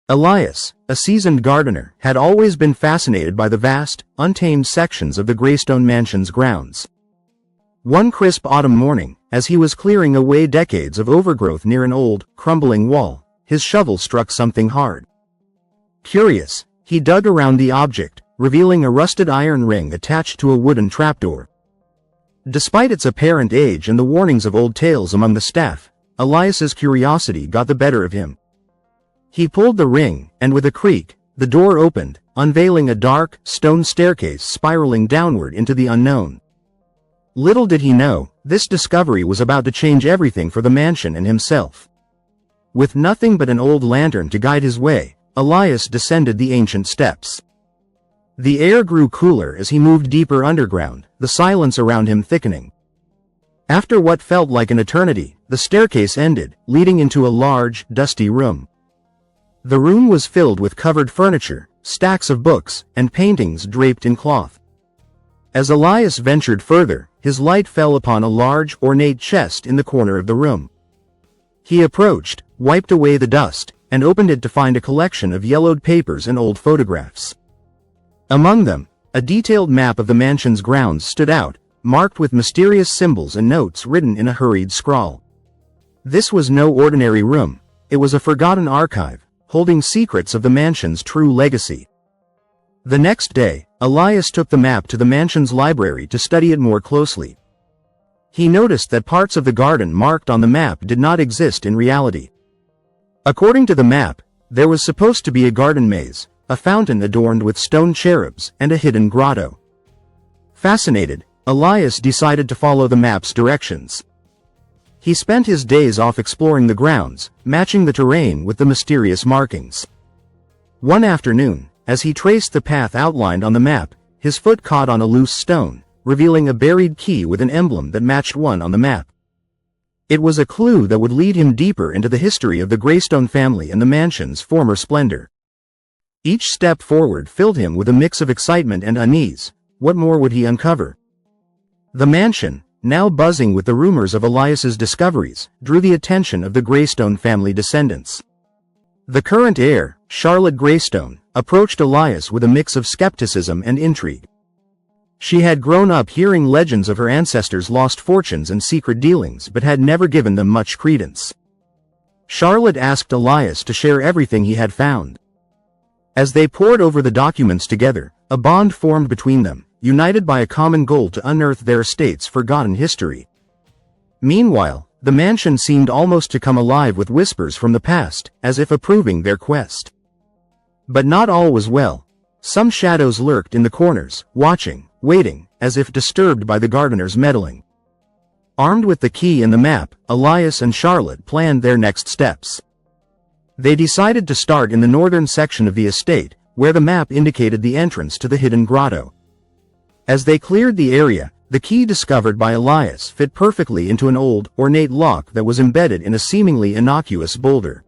Elias, a seasoned gardener, had always been fascinated by the vast, untamed sections of the Greystone Mansion's grounds. One crisp autumn morning, as he was clearing away decades of overgrowth near an old, crumbling wall, his shovel struck something hard. Curious, he dug around the object, revealing a rusted iron ring attached to a wooden trapdoor. Despite its apparent age and the warnings of old tales among the staff, Elias's curiosity got the better of him. He pulled the ring, and with a creak, the door opened, unveiling a dark, stone staircase spiraling downward into the unknown. Little did he know, this discovery was about to change everything for the mansion and himself. With nothing but an old lantern to guide his way, Elias descended the ancient steps. The air grew cooler as he moved deeper underground, the silence around him thickening. After what felt like an eternity, the staircase ended, leading into a large, dusty room. The room was filled with covered furniture, stacks of books, and paintings draped in cloth. As Elias ventured further, his light fell upon a large, ornate chest in the corner of the room. He approached, wiped away the dust, and opened it to find a collection of yellowed papers and old photographs. Among them, a detailed map of the mansion's grounds stood out, marked with mysterious symbols and notes written in a hurried scrawl. This was no ordinary room. It was a forgotten archive, holding secrets of the mansion's true legacy. The next day, Elias took the map to the mansion's library to study it more closely. He noticed that parts of the garden marked on the map did not exist in reality. According to the map, there was supposed to be a garden maze, a fountain adorned with stone cherubs, and a hidden grotto. Fascinated, Elias decided to follow the map's directions. He spent his days off exploring the grounds, matching the terrain with the mysterious markings. One afternoon, as he traced the path outlined on the map, his foot caught on a loose stone, revealing a buried key with an emblem that matched one on the map. It was a clue that would lead him deeper into the history of the Greystone family and the mansion's former splendor. Each step forward filled him with a mix of excitement and unease. What more would he uncover? The mansion, now buzzing with the rumors of Elias's discoveries, drew the attention of the Greystone family descendants. The current heir, Charlotte Greystone, approached Elias with a mix of skepticism and intrigue. She had grown up hearing legends of her ancestors' lost fortunes and secret dealings but had never given them much credence. Charlotte asked Elias to share everything he had found. As they pored over the documents together, a bond formed between them, united by a common goal to unearth their estate's forgotten history. Meanwhile, the mansion seemed almost to come alive with whispers from the past, as if approving their quest. But not all was well. Some shadows lurked in the corners, watching, waiting, as if disturbed by the gardener's meddling. Armed with the key and the map, Elias and Charlotte planned their next steps. They decided to start in the northern section of the estate, where the map indicated the entrance to the hidden grotto. As they cleared the area, the key discovered by Elias fit perfectly into an old, ornate lock that was embedded in a seemingly innocuous boulder.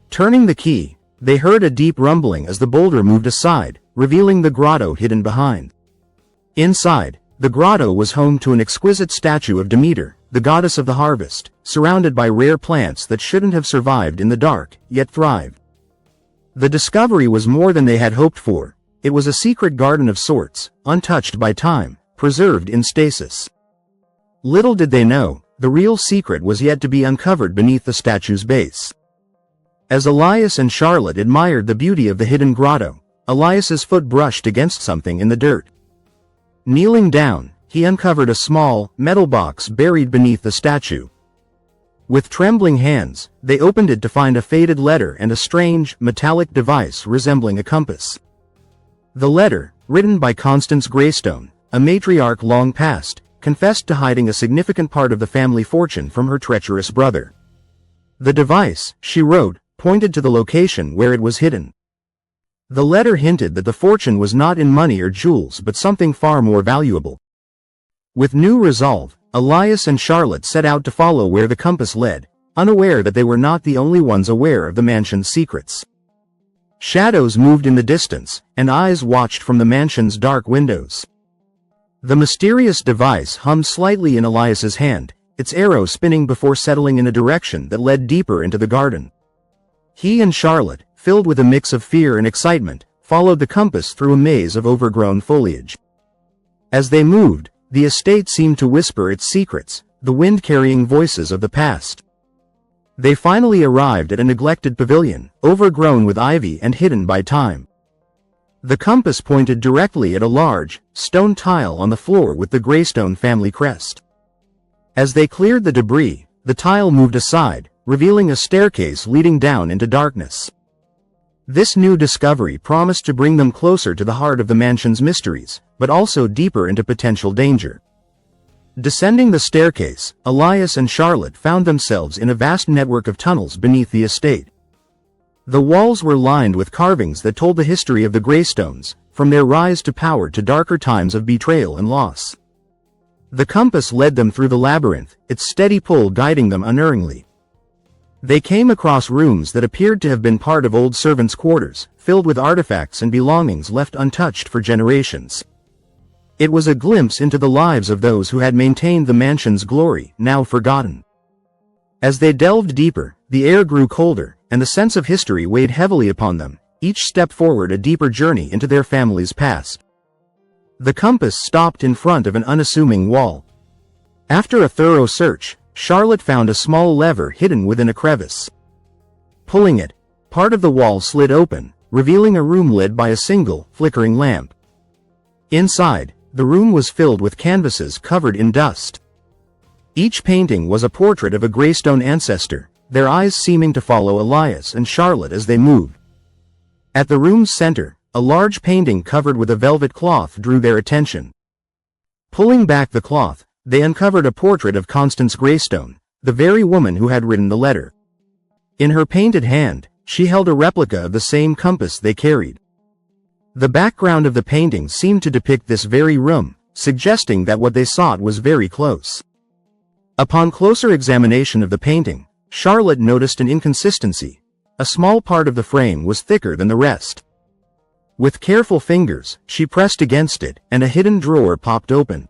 Turning the key, they heard a deep rumbling as the boulder moved aside, revealing the grotto hidden behind. Inside, the grotto was home to an exquisite statue of Demeter, the goddess of the harvest, surrounded by rare plants that shouldn't have survived in the dark, yet thrived. The discovery was more than they had hoped for. It was a secret garden of sorts, untouched by time, preserved in stasis. Little did they know, the real secret was yet to be uncovered beneath the statue's base. As Elias and Charlotte admired the beauty of the hidden grotto, Elias's foot brushed against something in the dirt. Kneeling down, he uncovered a small, metal box buried beneath the statue. With trembling hands, they opened it to find a faded letter and a strange, metallic device resembling a compass. The letter, written by Constance Greystone, a matriarch long past, confessed to hiding a significant part of the family fortune from her treacherous brother. The device, she wrote, pointed to the location where it was hidden. The letter hinted that the fortune was not in money or jewels but something far more valuable. With new resolve, Elias and Charlotte set out to follow where the compass led, unaware that they were not the only ones aware of the mansion's secrets. Shadows moved in the distance, and eyes watched from the mansion's dark windows. The mysterious device hummed slightly in Elias's hand, its arrow spinning before settling in a direction that led deeper into the garden. He and Charlotte, filled with a mix of fear and excitement, followed the compass through a maze of overgrown foliage. As they moved, the estate seemed to whisper its secrets, the wind carrying voices of the past. They finally arrived at a neglected pavilion, overgrown with ivy and hidden by time. The compass pointed directly at a large, stone tile on the floor with the Greystone family crest. As they cleared the debris, the tile moved aside, revealing a staircase leading down into darkness. This new discovery promised to bring them closer to the heart of the mansion's mysteries, but also deeper into potential danger. Descending the staircase, Elias and Charlotte found themselves in a vast network of tunnels beneath the estate. The walls were lined with carvings that told the history of the Greystones, from their rise to power to darker times of betrayal and loss. The compass led them through the labyrinth, its steady pull guiding them unerringly. They came across rooms that appeared to have been part of old servants' quarters, filled with artifacts and belongings left untouched for generations. It was a glimpse into the lives of those who had maintained the mansion's glory, now forgotten. As they delved deeper, the air grew colder, and the sense of history weighed heavily upon them, each step forward a deeper journey into their family's past. The compass stopped in front of an unassuming wall. After a thorough search, Charlotte found a small lever hidden within a crevice. Pulling it, part of the wall slid open, revealing a room lit by a single, flickering lamp. Inside, the room was filled with canvases covered in dust. Each painting was a portrait of a Greystone ancestor, their eyes seeming to follow Elias and Charlotte as they moved. At the room's center, a large painting covered with a velvet cloth drew their attention. Pulling back the cloth, they uncovered a portrait of Constance Greystone, the very woman who had written the letter. In her painted hand, she held a replica of the same compass they carried. The background of the painting seemed to depict this very room, suggesting that what they sought was very close. Upon closer examination of the painting, Charlotte noticed an inconsistency. A small part of the frame was thicker than the rest. With careful fingers, she pressed against it, and a hidden drawer popped open.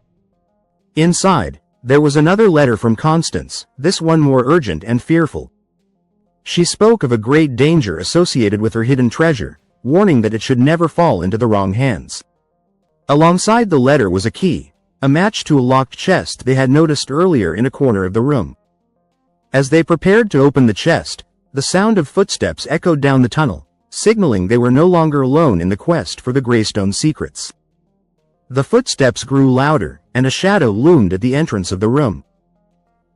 Inside, there was another letter from Constance, this one more urgent and fearful. She spoke of a great danger associated with her hidden treasure, warning that it should never fall into the wrong hands. Alongside the letter was a key, a match to a locked chest they had noticed earlier in a corner of the room. As they prepared to open the chest, the sound of footsteps echoed down the tunnel, signaling they were no longer alone in the quest for the Greystone secrets. The footsteps grew louder, and a shadow loomed at the entrance of the room.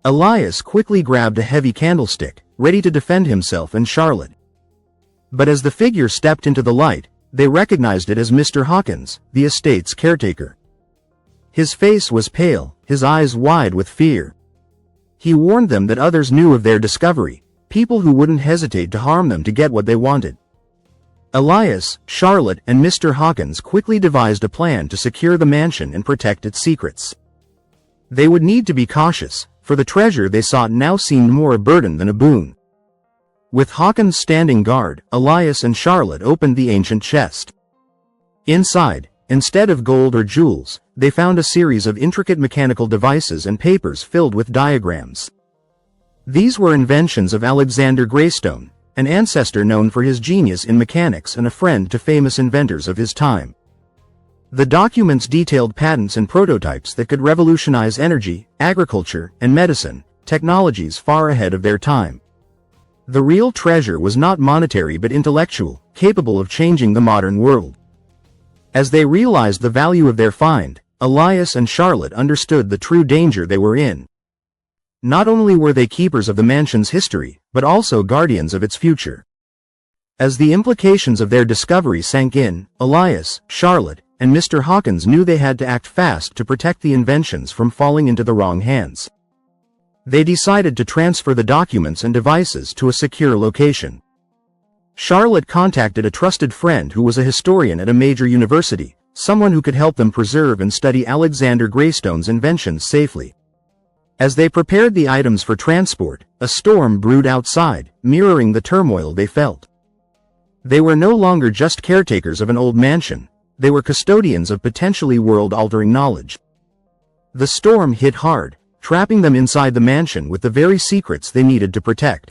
Elias quickly grabbed a heavy candlestick, ready to defend himself and Charlotte. But as the figure stepped into the light, they recognized it as Mr. Hawkins, the estate's caretaker. His face was pale, his eyes wide with fear. He warned them that others knew of their discovery, people who wouldn't hesitate to harm them to get what they wanted. Elias, Charlotte, and Mr. Hawkins quickly devised a plan to secure the mansion and protect its secrets. They would need to be cautious, for the treasure they sought now seemed more a burden than a boon. With Hawkins standing guard, Elias and Charlotte opened the ancient chest. Inside, instead of gold or jewels, they found a series of intricate mechanical devices and papers filled with diagrams. These were inventions of Alexander Greystone, an ancestor known for his genius in mechanics and a friend to famous inventors of his time. The documents detailed patents and prototypes that could revolutionize energy, agriculture, and medicine, technologies far ahead of their time. The real treasure was not monetary but intellectual, capable of changing the modern world. As they realized the value of their find, Elias and Charlotte understood the true danger they were in. Not only were they keepers of the mansion's history, but also guardians of its future. As the implications of their discovery sank in, Elias, Charlotte, and Mr. Hawkins knew they had to act fast to protect the inventions from falling into the wrong hands. They decided to transfer the documents and devices to a secure location. Charlotte contacted a trusted friend who was a historian at a major university, someone who could help them preserve and study Alexander Greystone's inventions safely. As they prepared the items for transport, a storm brewed outside, mirroring the turmoil they felt. They were no longer just caretakers of an old mansion, they were custodians of potentially world-altering knowledge. The storm hit hard, trapping them inside the mansion with the very secrets they needed to protect.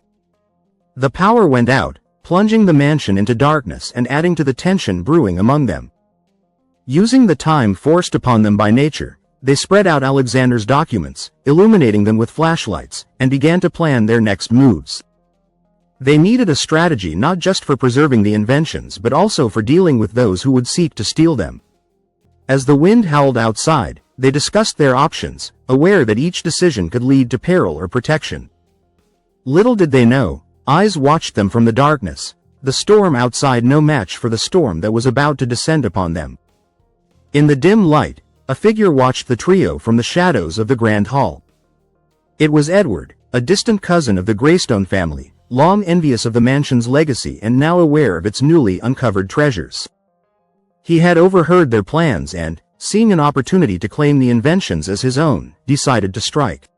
The power went out, plunging the mansion into darkness and adding to the tension brewing among them. Using the time forced upon them by nature, they spread out Alexander's documents, illuminating them with flashlights, and began to plan their next moves. They needed a strategy not just for preserving the inventions but also for dealing with those who would seek to steal them. As the wind howled outside, they discussed their options, aware that each decision could lead to peril or protection. Little did they know, eyes watched them from the darkness, the storm outside no match for the storm that was about to descend upon them. In the dim light, a figure watched the trio from the shadows of the grand hall. It was Edward, a distant cousin of the Greystone family, long envious of the mansion's legacy and now aware of its newly uncovered treasures. He had overheard their plans and, seeing an opportunity to claim the inventions as his own, decided to strike.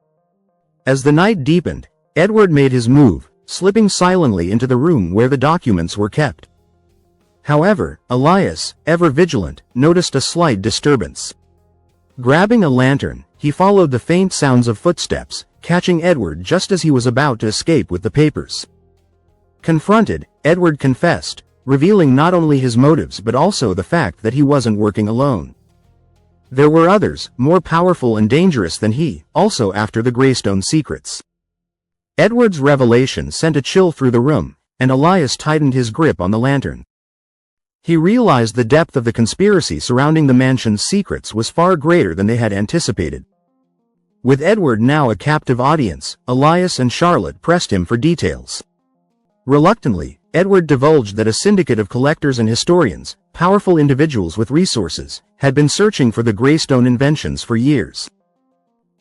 As the night deepened, Edward made his move, slipping silently into the room where the documents were kept. However, Elias, ever vigilant, noticed a slight disturbance. Grabbing a lantern, he followed the faint sounds of footsteps, catching Edward just as he was about to escape with the papers. Confronted, Edward confessed, revealing not only his motives but also the fact that he wasn't working alone. There were others, more powerful and dangerous than he, also after the Greystone secrets. Edward's revelation sent a chill through the room, and Elias tightened his grip on the lantern. He realized the depth of the conspiracy surrounding the mansion's secrets was far greater than they had anticipated. With Edward now a captive audience, Elias and Charlotte pressed him for details. Reluctantly, Edward divulged that a syndicate of collectors and historians, powerful individuals with resources, had been searching for the Greystone inventions for years.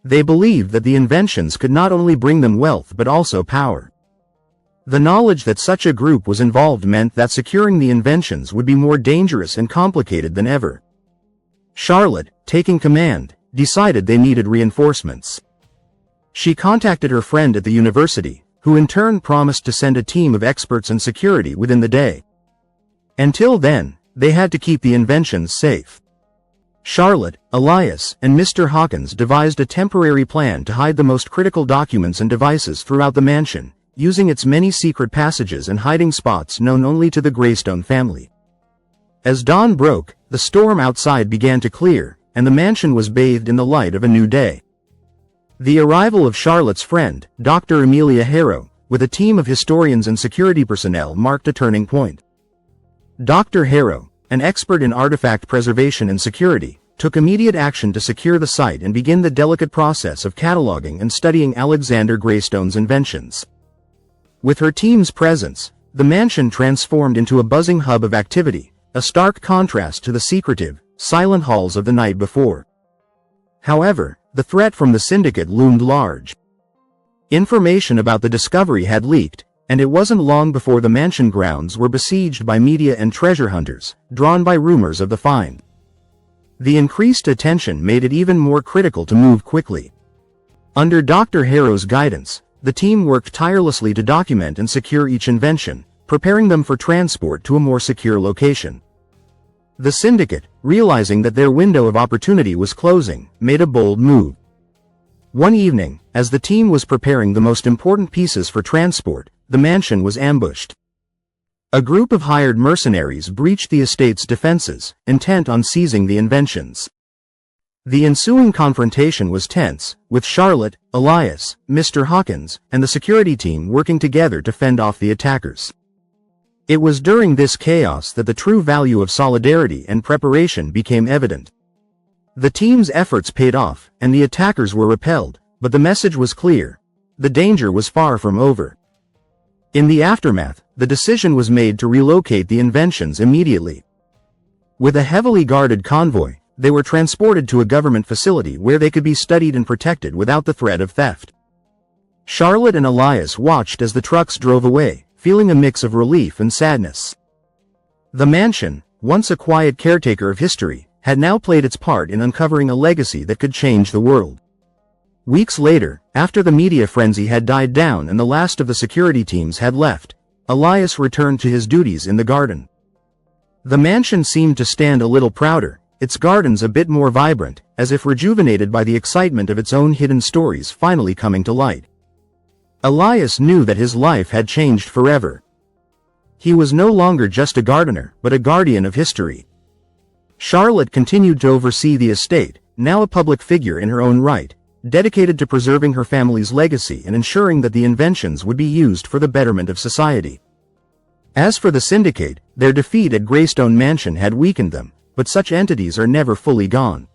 They believed that the inventions could not only bring them wealth but also power. The knowledge that such a group was involved meant that securing the inventions would be more dangerous and complicated than ever. Charlotte, taking command, decided they needed reinforcements. She contacted her friend at the university, who in turn promised to send a team of experts in security within the day. Until then, they had to keep the inventions safe. Charlotte, Elias, and Mr. Hawkins devised a temporary plan to hide the most critical documents and devices throughout the mansion, using its many secret passages and hiding spots known only to the Greystone family. As dawn broke, the storm outside began to clear, and the mansion was bathed in the light of a new day. The arrival of Charlotte's friend, Dr. Amelia Harrow, with a team of historians and security personnel marked a turning point. Dr. Harrow, an expert in artifact preservation and security, took immediate action to secure the site and begin the delicate process of cataloging and studying Alexander Greystone's inventions. With her team's presence, the mansion transformed into a buzzing hub of activity, a stark contrast to the secretive, silent halls of the night before. However, the threat from the syndicate loomed large. Information about the discovery had leaked, and it wasn't long before the mansion grounds were besieged by media and treasure hunters, drawn by rumors of the find. The increased attention made it even more critical to move quickly. Under Dr. Harrow's guidance, the team worked tirelessly to document and secure each invention, preparing them for transport to a more secure location. The syndicate, realizing that their window of opportunity was closing, made a bold move. One evening, as the team was preparing the most important pieces for transport, the mansion was ambushed. A group of hired mercenaries breached the estate's defenses, intent on seizing the inventions. The ensuing confrontation was tense, with Charlotte, Elias, Mr. Hawkins, and the security team working together to fend off the attackers. It was during this chaos that the true value of solidarity and preparation became evident. The team's efforts paid off, and the attackers were repelled, but the message was clear: the danger was far from over. In the aftermath, the decision was made to relocate the inventions immediately. With a heavily guarded convoy, they were transported to a government facility where they could be studied and protected without the threat of theft. Charlotte and Elias watched as the trucks drove away, feeling a mix of relief and sadness. The mansion, once a quiet caretaker of history, had now played its part in uncovering a legacy that could change the world. Weeks later, after the media frenzy had died down and the last of the security teams had left, Elias returned to his duties in the garden. The mansion seemed to stand a little prouder, its gardens a bit more vibrant, as if rejuvenated by the excitement of its own hidden stories finally coming to light. Elias knew that his life had changed forever. He was no longer just a gardener, but a guardian of history. Charlotte continued to oversee the estate, now a public figure in her own right, dedicated to preserving her family's legacy and ensuring that the inventions would be used for the betterment of society. As for the Syndicate, their defeat at Greystone Mansion had weakened them, but such entities are never fully gone.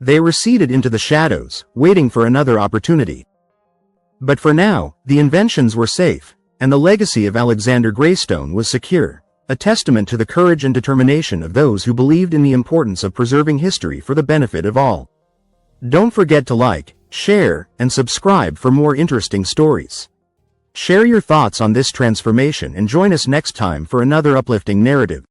They receded into the shadows, waiting for another opportunity. But for now, the inventions were safe, and the legacy of Alexander Greystone was secure, a testament to the courage and determination of those who believed in the importance of preserving history for the benefit of all. Don't forget to like, share, and subscribe for more interesting stories. Share your thoughts on this transformation and join us next time for another uplifting narrative.